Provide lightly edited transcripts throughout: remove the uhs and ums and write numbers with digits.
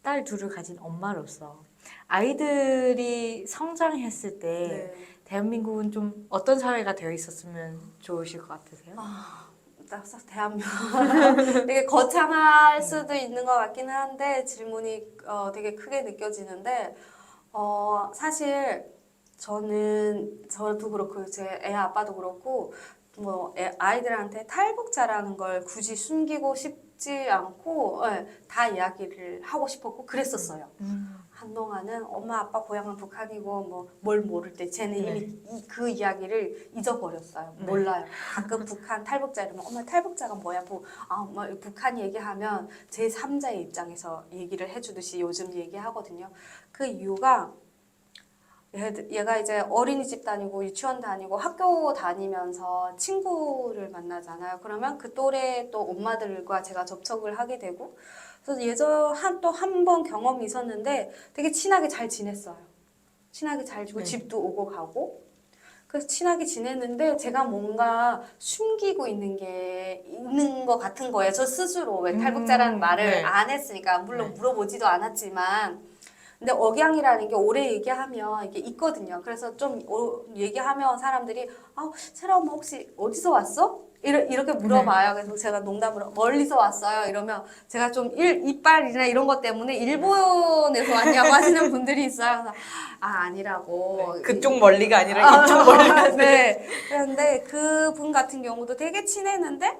딸 둘을 가진 엄마로서 아이들이 성장했을 때 네. 대한민국은 좀 어떤 사회가 되어 있었으면 좋으실 것 같으세요? 딱 대한민국 되게 거창할 수도 있는 것 같기는 한데 질문이 되게 크게 느껴지는데 사실 저도 그렇고 제 애 아빠도 그렇고 뭐 아이들한테 탈북자라는 걸 굳이 숨기고 싶지 않고 다 이야기를 하고 싶었고 그랬었어요. 한동안은 엄마 아빠 고향은 북한이고 뭐 뭘 모를 때 쟤는 이미 그 이야기를 잊어버렸어요. 몰라요. 가끔 북한 탈북자 이러면 엄마 탈북자가 뭐야? 엄마 북한 얘기하면 제3자의 입장에서 얘기를 해주듯이 요즘 얘기하거든요. 그 이유가 얘가 이제 어린이집 다니고 유치원 다니고 학교 다니면서 친구를 만나잖아요. 그러면 그 또래 또 엄마들과 제가 접촉을 하게 되고 그래서 또 한 번 경험이 있었는데 되게 친하게 잘 지냈어요. 친하게 잘 지고 집도 오고 가고 그래서 친하게 지냈는데 제가 뭔가 숨기고 있는 것 같은 거예요. 저 스스로 왜 탈북자라는 말을 안 했으니까 물론 물어보지도 않았지만 근데 억양이라는 게 오래 얘기하면 이게 있거든요. 그래서 좀 얘기하면 사람들이 세라 엄마 혹시 어디서 왔어? 이렇게 물어봐요. 그래서 제가 농담으로 멀리서 왔어요. 이러면 제가 좀 이빨이나 이런 것 때문에 일본에서 왔냐고 하시는 분들이 있어요. 그래서 아니라고. 그쪽 멀리가 아니라 이쪽 멀리가. 네. 그런데 그분 같은 경우도 되게 친했는데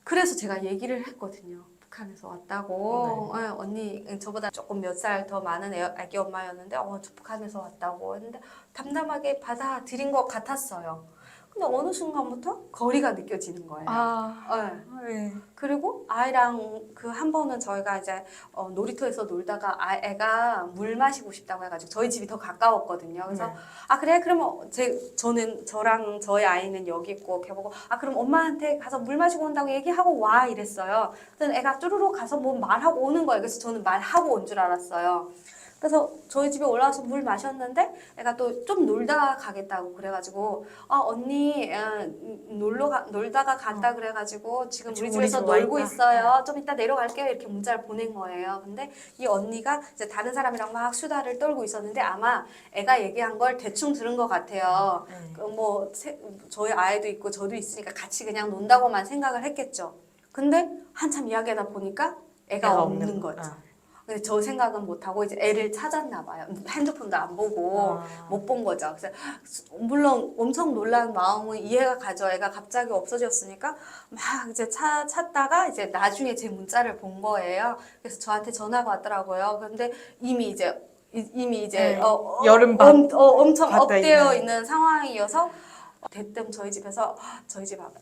그래서 제가 얘기를 했거든요. 북한에서 왔다고. 언니 저보다 조금 몇 살 더 많은 아기 엄마였는데 저 북한에서 왔다고 했는데 담담하게 받아들인 것 같았어요. 근데 어느 순간부터 거리가 느껴지는 거예요. 그리고 아이랑 그 한 번은 저희가 이제 놀이터에서 놀다가 애가 물 마시고 싶다고 해가지고 저희 집이 더 가까웠거든요. 그래서 그래 그러면 저랑 저희 아이는 여기 있고 걔 보고 그럼 엄마한테 가서 물 마시고 온다고 얘기하고 와 이랬어요. 그래서 애가 쭈루루 가서 뭐 말하고 오는 거예요. 그래서 저는 말하고 온 줄 알았어요. 그래서 저희 집에 올라와서 물 마셨는데 애가 또 좀 놀다 가겠다고 그래가지고 언니 놀다가 간다 그래가지고 지금 우리 집에서 놀고 있어요. 좀 이따 내려갈게요. 이렇게 문자를 보낸 거예요. 근데 이 언니가 이제 다른 사람이랑 막 수다를 떨고 있었는데 아마 애가 얘기한 걸 대충 들은 것 같아요. 뭐 저희 아이도 있고 저도 있으니까 같이 그냥 논다고만 생각을 했겠죠. 근데 한참 이야기하다 보니까 애가 없는 거죠. 근데 저 생각은 못하고 이제 애를 찾았나 봐요. 핸드폰도 안 보고 못 본 거죠. 그래서 물론 엄청 놀란 마음은 이해가 가죠. 애가 갑자기 없어졌으니까 막 이제 찾다가 이제 나중에 제 문자를 본 거예요. 그래서 저한테 전화가 왔더라고요. 근데 이미 이제 여름밤 엄청 업되어 있는 상황이어서 대뜸 저희 집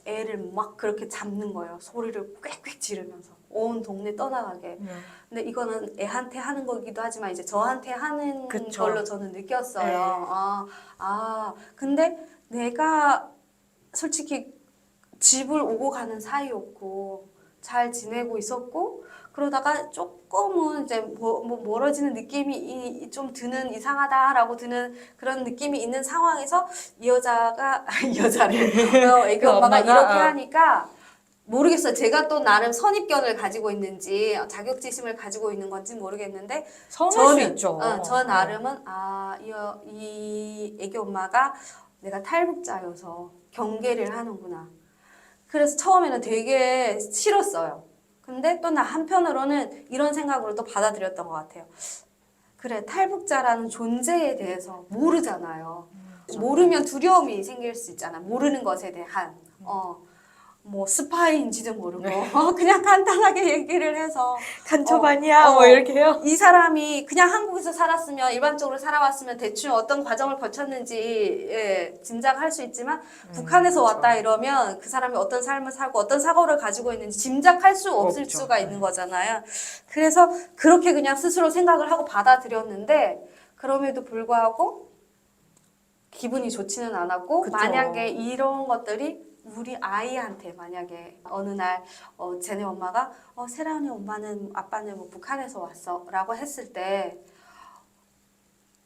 애를 막 그렇게 잡는 거예요. 소리를 꽥꽥 지르면서 온 동네 떠나가게. 근데 이거는 애한테 하는 거기도 하지만 이제 저한테 하는 걸로 저는 느꼈어요. 근데 내가 솔직히 집을 오고 가는 사이였고 잘 지내고 있었고 그러다가 조금은 이제 멀어지는 느낌이 좀 드는 이상하다라고 드는 그런 느낌이 있는 상황에서 이 여자가 애기 엄마가 이렇게 하니까 모르겠어요. 제가 또 나름 선입견을 가지고 있는지 자격지심을 가지고 있는 건지 모르겠는데 서운할 수 있죠. 저 나름은 이 애기 엄마가 내가 탈북자여서 경계를 하는구나. 그래서 처음에는 되게 싫었어요. 근데 또 나 한편으로는 이런 생각으로 또 받아들였던 것 같아요. 그래, 탈북자라는 존재에 대해서 모르잖아요. 모르면 두려움이 생길 수 있잖아. 모르는 것에 대한. 뭐 스파이인지도 모르고 그냥 간단하게 얘기를 해서 간첩아니야 뭐 이렇게 해요. 이 사람이 그냥 한국에서 살았으면 일반적으로 살아왔으면 대충 어떤 과정을 거쳤는지 짐작할 수 있지만 북한에서 왔다 이러면 그 사람이 어떤 삶을 살고 어떤 사고를 가지고 있는지 짐작할 수 없을 수가 있는 거잖아요. 그래서 그렇게 그냥 스스로 생각을 하고 받아들였는데 그럼에도 불구하고 기분이 좋지는 않았고 만약에 이런 것들이 우리 아이한테 만약에 어느 날 쟤네 엄마가 세라 언니 아빠는 뭐 북한에서 왔어 라고 했을 때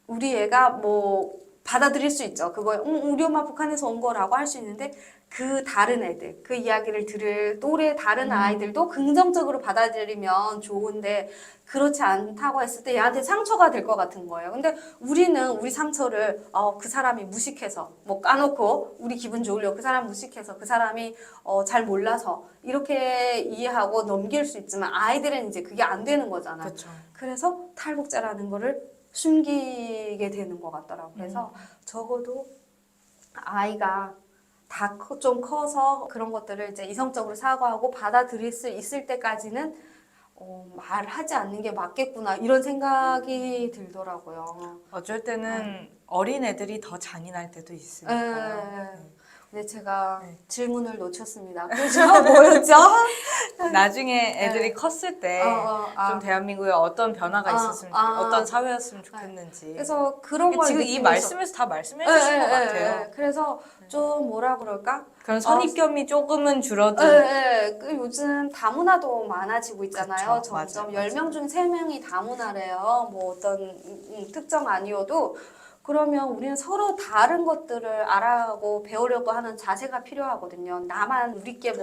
우리 애가 뭐 받아들일 수 있죠. 그거 우리 엄마 북한에서 온 거라고 할 수 있는데 그 다른 애들, 그 이야기를 들을 또래 다른 아이들도 긍정적으로 받아들이면 좋은데 그렇지 않다고 했을 때 얘한테 상처가 될 것 같은 거예요. 근데 우리는 우리 상처를 그 사람이 무식해서 뭐 까놓고 우리 기분 좋으려고 그 사람 무식해서 그 사람이 잘 몰라서 이렇게 이해하고 넘길 수 있지만 아이들은 이제 그게 안 되는 거잖아요. 그렇죠. 그래서 탈북자라는 거를 숨기게 되는 것 같더라고요. 그래서 적어도 아이가 다 좀 커서 그런 것들을 이제 이성적으로 사고하고 받아들일 수 있을 때까지는 말하지 않는 게 맞겠구나 이런 생각이 들더라고요. 어쩔 때는 어린 애들이 더 잔인할 때도 있으니까요. 근데 제가 네. 질문을 놓쳤습니다. 그죠? 뭐였죠? 나중에 애들이 컸을 때 좀 대한민국에 어떤 변화가 있었으면 어떤 사회였으면 좋겠는지. 그래서 그런 걸 지금 이 느끼면서- 말씀에서 다 말씀해 주신 것 같아요. 그래서 좀 뭐라 그럴까? 그런 선입견이 조금은 줄어든. 그 요즘 다문화도 많아지고 있잖아요. 그쵸, 점점 맞아요. 10명 중 3명이 다문화래요. 뭐 어떤 특정 아니어도 그러면 우리는 서로 다른 것들을 알아가고 배우려고 하는 자세가 필요하거든요. 나만 우리께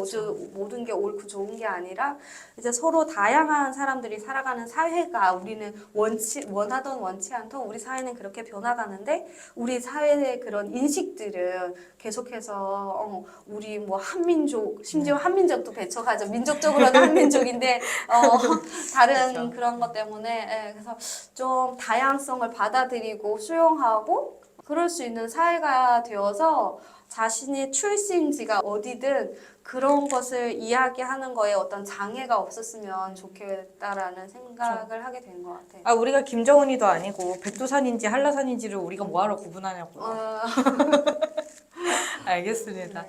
모든 게 옳고 좋은 게 아니라 이제 서로 다양한 사람들이 살아가는 사회가 우리는 원하던 원치 않던 우리 사회는 그렇게 변화가는데 우리 사회의 그런 인식들은 계속해서 우리 뭐 한민족 심지어 한민족도 배척하죠. 민족적으로는 한민족인데 다른 그렇죠. 그런 것 때문에 그래서 좀 다양성을 받아들이고 수용하고 그럴 수 있는 사회가 되어서 자신의 출신지가 어디든 그런 것을 이야기하는 거에 어떤 장애가 없었으면 좋겠다라는 생각을 하게 된 것 같아요. 우리가 김정은이도 아니고 백두산인지 한라산인지를 우리가 뭐하러 구분하냐고요. 알겠습니다.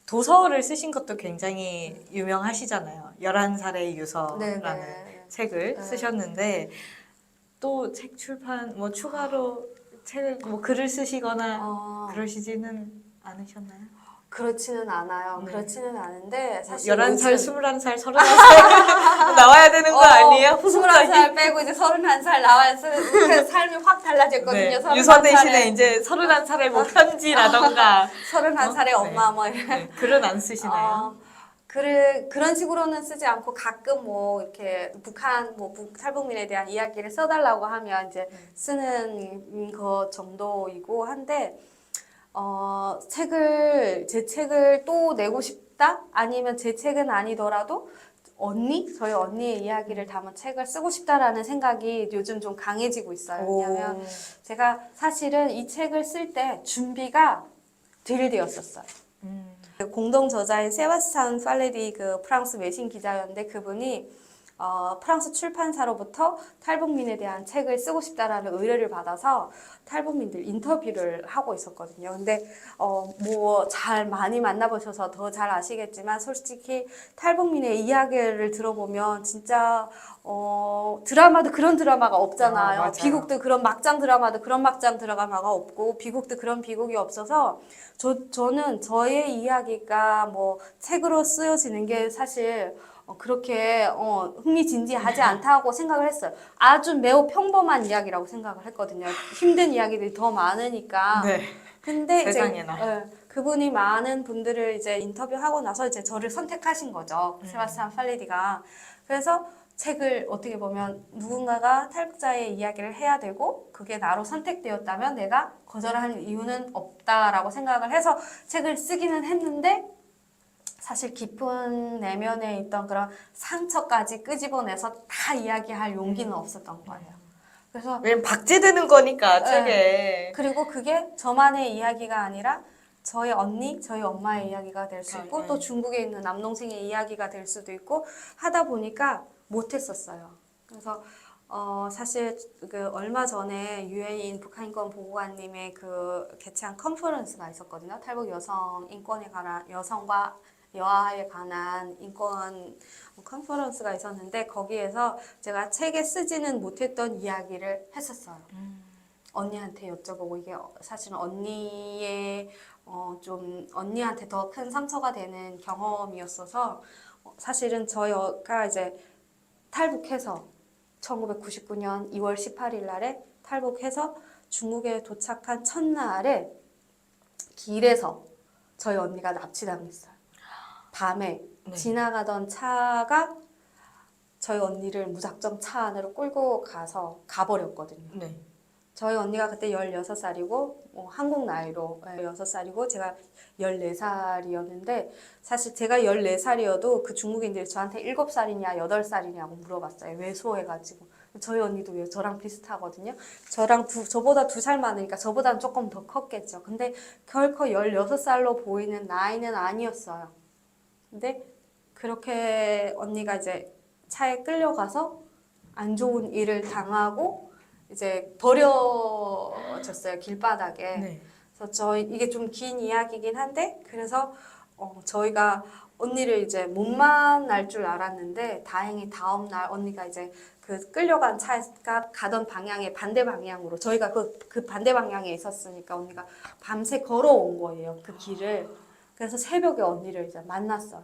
도서를 쓰신 것도 굉장히 유명하시잖아요. 11살의 유서라는 네네. 책을 쓰셨는데 또 책 출판 뭐 추가로 책을 뭐 글을 쓰시거나 그러시지는 않으셨나요? 그렇지는 않아요. 네. 그렇지는 않은데 사실 11살, 요즘 21살, 30살 나와야 되는 거 아니에요? 21살 빼고 이제 31살 나와야 삶이 확 달라졌거든요. 네. 31살에. 유서 대신에 이제 31살에 뭐 편지라던가 31살의 엄마 뭐 이런. 네. 글은 안 쓰시나요? 그런 식으로는 쓰지 않고 가끔 뭐 이렇게 북한 뭐 탈북민에 대한 이야기를 써달라고 하면 이제 쓰는 거 정도이고 한데 제 책을 또 내고 싶다? 아니면 제 책은 아니더라도 저희 언니의 이야기를 담은 책을 쓰고 싶다라는 생각이 요즘 좀 강해지고 있어요. 왜냐하면 제가 사실은 이 책을 쓸 때 준비가 덜 되었었어요. 공동 저자인 세바스찬 팔레리 그 프랑스 외신 기자였는데 그분이 프랑스 출판사로부터 탈북민에 대한 책을 쓰고 싶다라는 의뢰를 받아서 탈북민들 인터뷰를 하고 있었거든요. 근데 뭐 잘 많이 만나보셔서 더 잘 아시겠지만 솔직히 탈북민의 이야기를 들어보면 진짜 드라마도 그런 드라마가 없잖아요. 맞아요. 비극도 그런 막장 드라마도 그런 막장 드라마가 없고 비극도 그런 비극이 없어서 저는 저의 이야기가 뭐 책으로 쓰여지는 게 사실 그렇게 흥미진진하지 않다고 생각을 했어요. 아주 매우 평범한 이야기라고 생각을 했거든요. 힘든 이야기들이 더 많으니까. 네. 근데 세상에나. 이제 그분이 많은 분들을 이제 인터뷰하고 나서 이제 저를 선택하신 거죠. 세바스찬 팔레디가. 그래서 책을 어떻게 보면 누군가가 탈북자의 이야기를 해야 되고 그게 나로 선택되었다면 내가 거절할 이유는 없다라고 생각을 해서 책을 쓰기는 했는데 사실 깊은 내면에 있던 그런 상처까지 끄집어내서 다 이야기할 용기는 없었던 거예요. 그래서 왜냐면 박제되는 거니까 책에. 그리고 그게 저만의 이야기가 아니라 저희 언니, 저희 엄마의 이야기가 될 수 있고 또 중국에 있는 남동생의 이야기가 될 수도 있고 하다 보니까 못했었어요. 그래서 사실 그 얼마 전에 유엔인 북한인권 보고관님의 그 개최한 컨퍼런스가 있었거든요. 탈북 여성 인권에 관한 여성과 여아에 관한 인권 컨퍼런스가 있었는데 거기에서 제가 책에 쓰지는 못했던 이야기를 했었어요. 언니한테 여쭤보고 이게 사실은 언니의 좀 언니한테 더 큰 상처가 되는 경험이었어서 사실은 저희가 이제 탈북해서 1999년 2월 18일 날에 탈북해서 중국에 도착한 첫날에 길에서 저희 언니가 납치당했어요. 밤에 네. 지나가던 차가 저희 언니를 무작정 차 안으로 끌고 가서 가버렸거든요. 네. 저희 언니가 그때 16살이고 한국 나이로 6살이고 제가 14살이었는데 사실 제가 14살이어도 그 중국인들이 저한테 7살이냐 8살이냐고 물어봤어요. 왜소해가지고. 저희 언니도 왜 저랑 비슷하거든요. 저보다 2살 많으니까 저보다는 조금 더 컸겠죠. 근데 결코 16살로 보이는 나이는 아니었어요. 근데 그렇게 언니가 이제 차에 끌려가서 안 좋은 일을 당하고 이제 버려졌어요, 길바닥에. 네. 그래서 이게 좀 긴 이야기긴 한데 그래서 저희가 언니를 이제 못 만날 줄 알았는데 다행히 다음 날 언니가 이제 그 끌려간 차가 가던 방향의 반대 방향으로 저희가 그 반대 방향에 있었으니까 언니가 밤새 걸어온 거예요, 그 길을. 그래서 새벽에 언니를 이제 만났어요.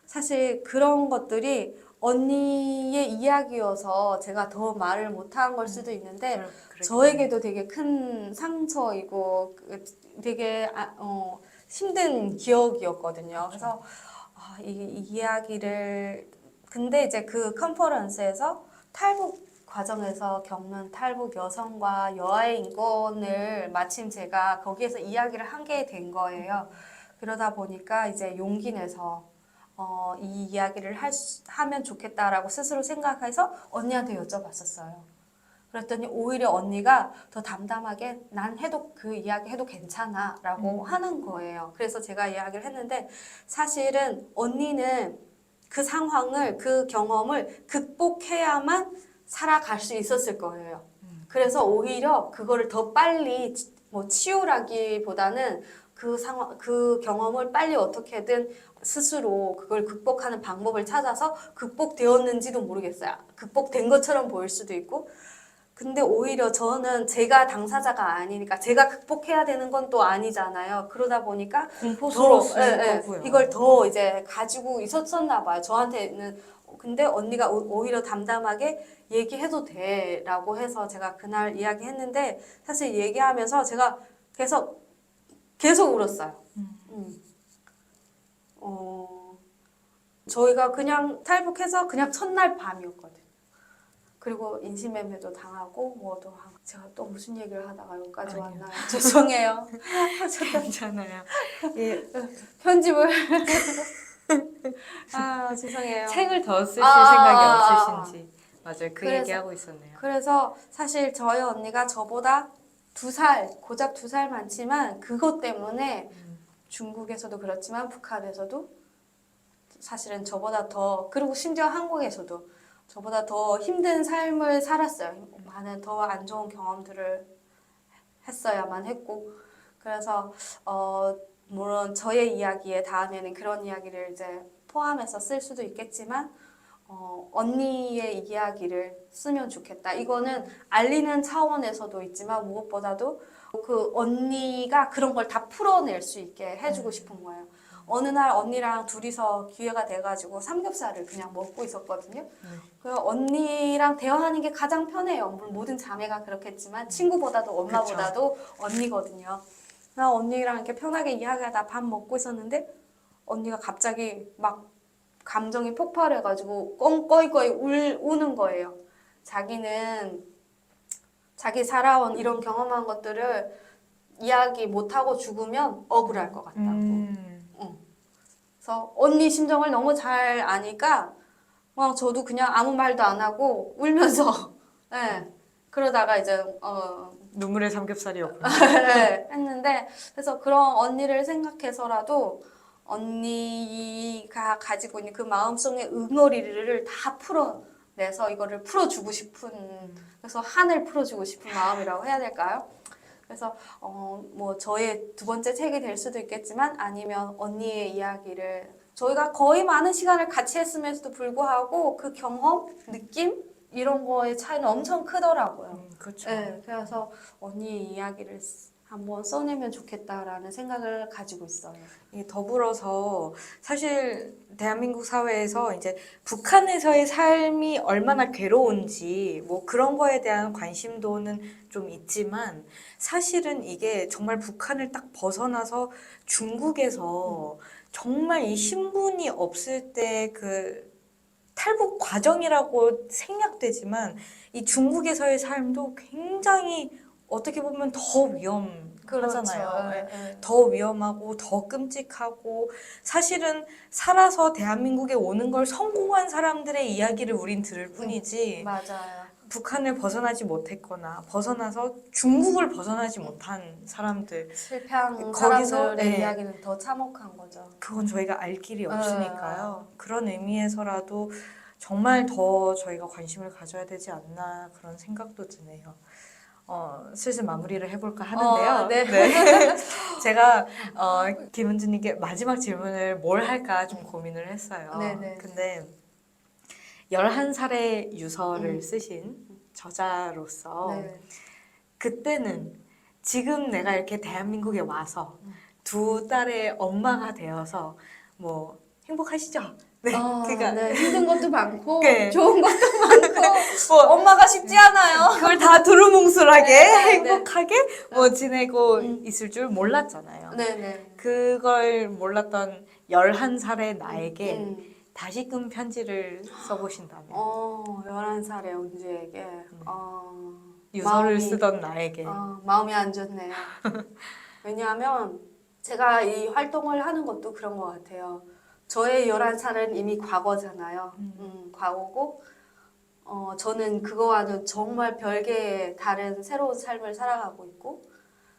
사실 그런 것들이 언니의 이야기여서 제가 더 말을 못한 걸 수도 있는데 저에게도 되게 큰 상처이고 되게 힘든 기억이었거든요. 그래서 이 이야기를 근데 이제 그 컨퍼런스에서 탈북 과정에서 겪는 탈북 여성과 여아의 인권을 마침 제가 거기에서 이야기를 한 게 된 거예요. 그러다 보니까 이제 용기 내서 이 이야기를 하면 좋겠다라고 스스로 생각해서 언니한테 여쭤봤었어요. 그랬더니 오히려 언니가 더 담담하게 난 해도 그 이야기 해도 괜찮아 라고 하는 거예요. 그래서 제가 이야기를 했는데 사실은 언니는 그 상황을 그 경험을 극복해야만 살아갈 수 있었을 거예요. 그래서 오히려 그거를 더 빨리 뭐 치유라기보다는 그 경험을 빨리 어떻게든 스스로 그걸 극복하는 방법을 찾아서 극복되었는지도 모르겠어요. 극복된 것처럼 보일 수도 있고. 근데 오히려 저는 제가 당사자가 아니니까 제가 극복해야 되는 건 또 아니잖아요. 그러다 보니까 공포스러웠을 거고요. 이걸 더 이제 가지고 있었나 봐요. 저한테는. 근데 언니가 오히려 담담하게 얘기해도 돼라고 해서 제가 그날 이야기했는데 사실 얘기하면서 제가 계속 울었어요. 저희가 그냥 탈북해서 그냥 첫날 밤이었거든요. 그리고 인신매매도 당하고 뭐도 하고 제가 또 무슨 얘기를 하다가 여기까지 아니요. 왔나요? 죄송해요. 괜찮아요. 예, 편집을 죄송해요. 책을 더 쓰실 아, 생각이 없으신지 맞아요. 그 그래서- 얘기하고 있었네요. 그래서 사실 저희 언니가 저보다 2살, 고작 2살 많지만 그것 때문에 중국에서도 그렇지만 북한에서도 사실은 저보다 더 그리고 심지어 한국에서도 저보다 더 힘든 삶을 살았어요. 많은 더 안 좋은 경험들을 했어야만 했고 그래서 물론 저의 이야기에 다음에는 그런 이야기를 이제 포함해서 쓸 수도 있겠지만 언니의 이야기를 쓰면 좋겠다. 이거는 알리는 차원에서도 있지만 무엇보다도 그 언니가 그런 걸 다 풀어낼 수 있게 해주고 싶은 거예요. 어느 날 언니랑 둘이서 기회가 돼가지고 삼겹살을 그냥 먹고 있었거든요. 그 언니랑 대화하는 게 가장 편해요. 물론 모든 자매가 그렇겠지만 친구보다도 엄마보다도 언니거든요. 나 언니랑 이렇게 편하게 이야기하다 밥 먹고 있었는데 언니가 갑자기 막 감정이 폭발해가지고 꺼이꺼이 우는 거예요. 자기는 자기 살아온 이런 경험한 것들을 이야기 못하고 죽으면 억울할 것 같다고. 그래서 언니 심정을 너무 잘 아니까 저도 그냥 아무 말도 안 하고 울면서 네. 그러다가 이제 눈물의 삼겹살이었군요. 네, 했는데 그래서 그런 언니를 생각해서라도 언니가 가지고 있는 그 마음속의 응어리를 다 풀어내서 이거를 풀어주고 싶은 그래서 한을 풀어주고 싶은 마음이라고 해야 될까요? 그래서 뭐 저의 2번째 책이 될 수도 있겠지만 아니면 언니의 이야기를 저희가 거의 많은 시간을 같이 했음에도 불구하고 그 경험, 느낌 이런 거의 차이는 엄청 크더라고요. 그렇죠. 네, 그래서 언니의 이야기를 한번 써내면 좋겠다라는 생각을 가지고 있어요. 이 더불어서 사실 대한민국 사회에서 이제 북한에서의 삶이 얼마나 괴로운지 뭐 그런 거에 대한 관심도는 좀 있지만 사실은 이게 정말 북한을 딱 벗어나서 중국에서 정말 이 신분이 없을 때 그 탈북 과정이라고 생략되지만 이 중국에서의 삶도 굉장히 어떻게 보면 더 위험하잖아요. 예. 네. 더 위험하고 더 끔찍하고 사실은 살아서 대한민국에 오는 걸 성공한 사람들의 이야기를 우린 들을 뿐이지 맞아요. 북한을 벗어나지 못했거나 벗어나서 중국을 벗어나지 못한 사람들 실패한 거기서, 사람들의 예. 이야기는 더 참혹한 거죠. 그건 저희가 알 길이 없으니까요. 그런 의미에서라도 정말 더 저희가 관심을 가져야 되지 않나 그런 생각도 드네요. 슬슬 마무리를 해볼까 하는데요. 네. 제가 김은주님께 마지막 질문을 뭘 할까 좀 고민을 했어요. 네네. 근데 11살의 유서를 쓰신 저자로서 네. 그때는 지금 내가 이렇게 대한민국에 와서 두 딸의 엄마가 되어서 뭐 행복하시죠? 네, 그러니까 네. 힘든 것도 많고 네. 좋은 것도 많고 뭐 엄마가 쉽지 않아요. 그걸 다 두루뭉술하게 네, 행복하게 뭐 지내고 있을 줄 몰랐잖아요. 네네. 그걸 몰랐던 11살의 나에게 음. 다시금 편지를 써보신다면 11살의 은주에게 유서를 마음이- 쓰던 나에게 마음이 안 좋네요. 왜냐하면 제가 이 활동을 하는 것도 그런 것 같아요. 저의 11살은 이미 과거잖아요. 과거고 저는 그거와는 정말 별개의 다른 새로운 삶을 살아가고 있고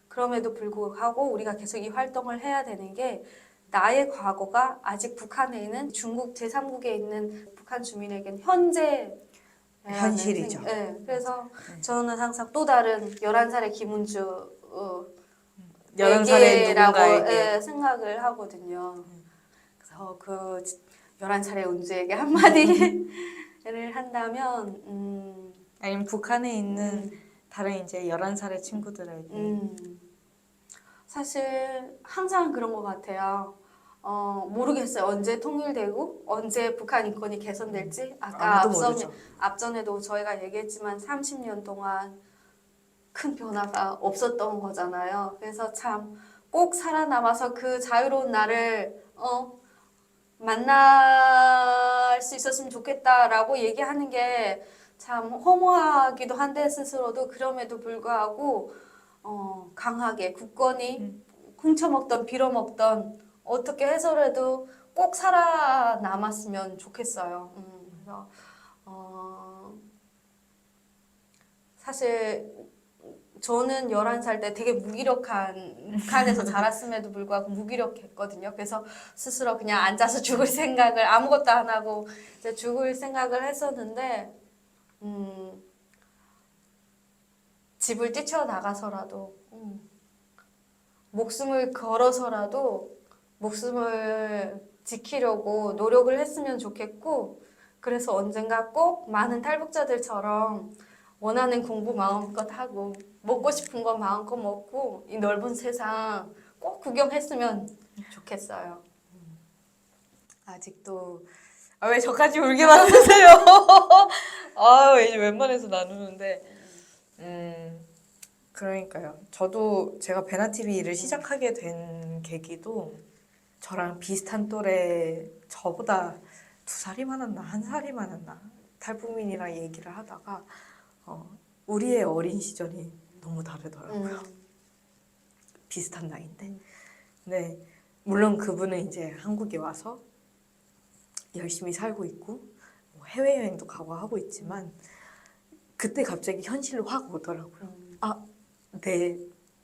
그럼에도 불구하고 우리가 계속 이 활동을 해야 되는 게 나의 과거가 아직 북한에 있는 중국 제3국에 있는 북한 주민에겐 현재 현실이죠. 네, 그래서 저는 항상 또 다른 11살의 김은주 11살의 에게라고 누군가에게 생각을 하거든요. 그래서 그 11살의 은주에게 한마디를 한다면 아니면 북한에 있는 다른 이제 11살의 친구들에게 사실 항상 그런 것 같아요. 모르겠어요. 언제 통일되고 언제 북한 인권이 개선될지. 아까 아무도 모르죠. 앞전에도 저희가 얘기했지만 30년 동안 큰 변화가 없었던 거잖아요. 그래서 참 꼭 살아남아서 그 자유로운 날을 만날 수 있었으면 좋겠다라고 얘기하는 게 참 허무하기도 한데 스스로도 그럼에도 불구하고 강하게 굳건히 훔쳐먹던 빌어먹던 어떻게 해서라도 꼭 살아남았으면 좋겠어요. 그래서 사실 저는 11살 때 되게 무기력한 북한에서 자랐음에도 불구하고 무기력했거든요. 그래서 스스로 그냥 앉아서 죽을 생각을 아무것도 안 하고 이제 죽을 생각을 했었는데 집을 뛰쳐나가서라도 목숨을 걸어서라도 목숨을 지키려고 노력을 했으면 좋겠고 그래서 언젠가 꼭 많은 탈북자들처럼 원하는 공부 마음껏 하고 먹고 싶은 거 마음껏 먹고 이 넓은 세상 꼭 구경했으면 좋겠어요. 아직도 왜 저까지 울게 만드세요? 이제 웬만해서 나누는데 그러니까요. 저도 제가 베나TV 일을 시작하게 된 계기도 저랑 비슷한 또래 저보다 2살이 많았나 1살이 많았나 탈북민이랑 얘기를 하다가 우리의 어린 시절이 너무 다르더라고요. 비슷한 나이인데. 네, 물론 그분은 이제 한국에 와서 열심히 살고 있고 해외여행도 가고 하고 있지만 그때 갑자기 현실로 확 오더라고요.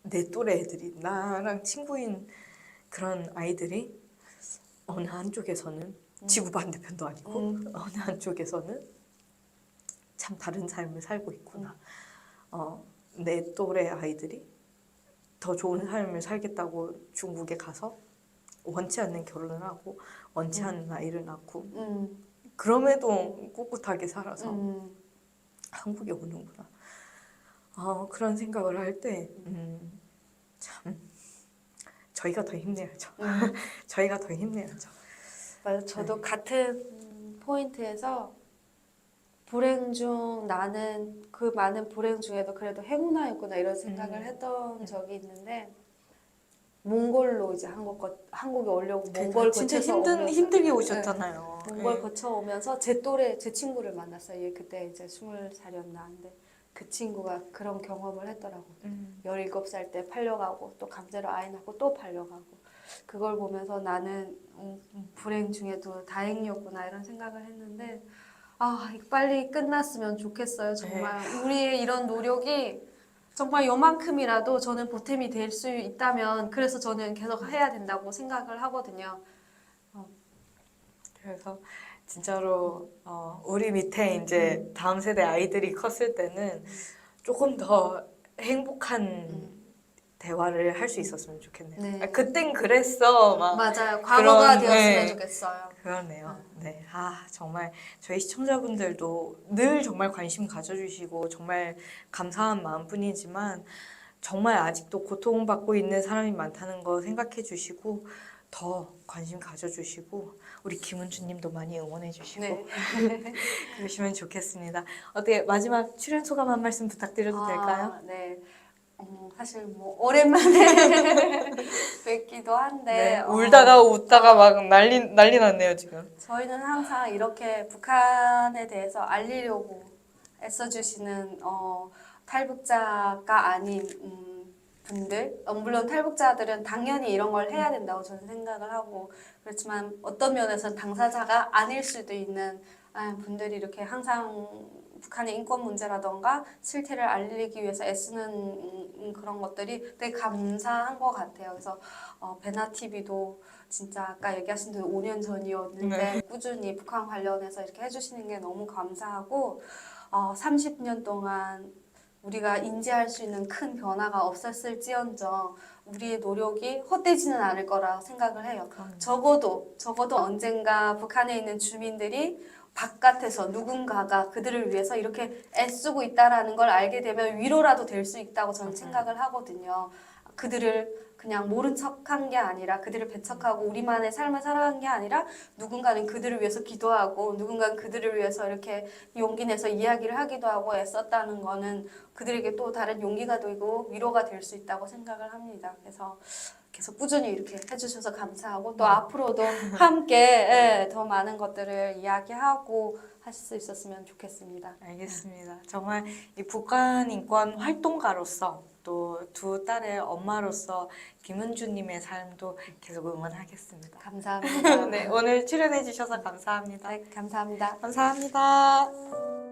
내 또래 애들이 나랑 친구인 그런 아이들이 어느 한쪽에서는 지구 반대편도 아니고 어느 한쪽에서는 참 다른 삶을 살고 있구나. 내 또래 아이들이 더 좋은 삶을 살겠다고 중국에 가서 원치 않는 결혼을 하고 원치 않는 아이를 낳고 그럼에도 꿋꿋하게 살아서 한국에 오는구나. 그런 생각을 할 때 저희가 더 힘내야죠. 음. 저희가 더 힘내야죠. 맞아. 저도 같은 포인트에서 불행 중 나는 그 많은 불행 중에도 그래도 행운아였구나 이런 생각을 했던 적이 있는데 몽골로 이제 한국에 오려고 몽골 진짜 거쳐서 오면서 힘들게 오셨잖아요. 몽골 네. 거쳐 오면서 제 또래 제 친구를 만났어요. 얘 그때 이제 20살이었나 근데 그 친구가 그런 경험을 했더라고. 17살 때 팔려가고 또 강제로 아이 낳고 또 팔려가고 그걸 보면서 나는 불행 중에도 다행이었구나 이런 생각을 했는데 이거 빨리 끝났으면 좋겠어요. 정말 우리의 이런 노력이 정말 요만큼이라도 저는 보탬이 될 수 있다면 그래서 저는 계속 해야 된다고 생각을 하거든요. 그래서 진짜로 우리 밑에 이제 다음 세대 아이들이 컸을 때는 조금 더 행복한 대화를 할 수 있었으면 좋겠네요. 네. 아, 그땐 그랬어. 막 맞아요. 과거가 그런, 되었으면 네. 좋겠어요. 그러네요. 네. 정말 저희 시청자분들도 늘 정말 관심 가져주시고 정말 감사한 마음뿐이지만 정말 아직도 고통받고 있는 사람이 많다는 거 생각해 주시고 더 관심 가져주시고 우리 김은주님도 많이 응원해 주시고 네. 그러시면 좋겠습니다. 어떻게 마지막 출연 소감 한 말씀 부탁드려도 될까요? 네. 사실 뭐 오랜만에 뵙기도 한데 네, 울다가 웃다가 막 난리 났네요 지금. 저희는 항상 이렇게 북한에 대해서 알리려고 애써주시는 탈북자가 아닌 분들 물론 탈북자들은 당연히 이런 걸 해야 된다고 저는 생각을 하고 그렇지만 어떤 면에서는 당사자가 아닐 수도 있는 분들이 이렇게 항상 북한의 인권 문제라던가 실태를 알리기 위해서 애쓰는 그런 것들이 되게 감사한 것 같아요. 그래서 베나TV도 진짜 아까 얘기하신 대로 5년 전이었는데 꾸준히 북한 관련해서 이렇게 해주시는 게 너무 감사하고 30년 동안 우리가 인지할 수 있는 큰 변화가 없었을지언정 우리의 노력이 헛되지는 않을 거라 생각을 해요. 적어도 언젠가 북한에 있는 주민들이 바깥에서 누군가가 그들을 위해서 이렇게 애쓰고 있다라는 걸 알게 되면 위로라도 될 수 있다고 저는 생각을 하거든요. 그들을 그냥 모른 척한 게 아니라 그들을 배척하고 우리만의 삶을 살아간 게 아니라 누군가는 그들을 위해서 기도하고 누군가는 그들을 위해서 이렇게 용기 내서 이야기를 하기도 하고 애썼다는 거는 그들에게 또 다른 용기가 되고 위로가 될 수 있다고 생각을 합니다. 그래서 계속 꾸준히 이렇게 해주셔서 감사하고 또 앞으로도 함께 더 많은 것들을 이야기하고 하실 수 있었으면 좋겠습니다. 알겠습니다. 정말 이 북한 인권 활동가로서 또 두 딸의 엄마로서 김은주님의 삶도 계속 응원하겠습니다. 감사합니다. 네, 오늘 출연해 주셔서 감사합니다. 네, 감사합니다. 감사합니다.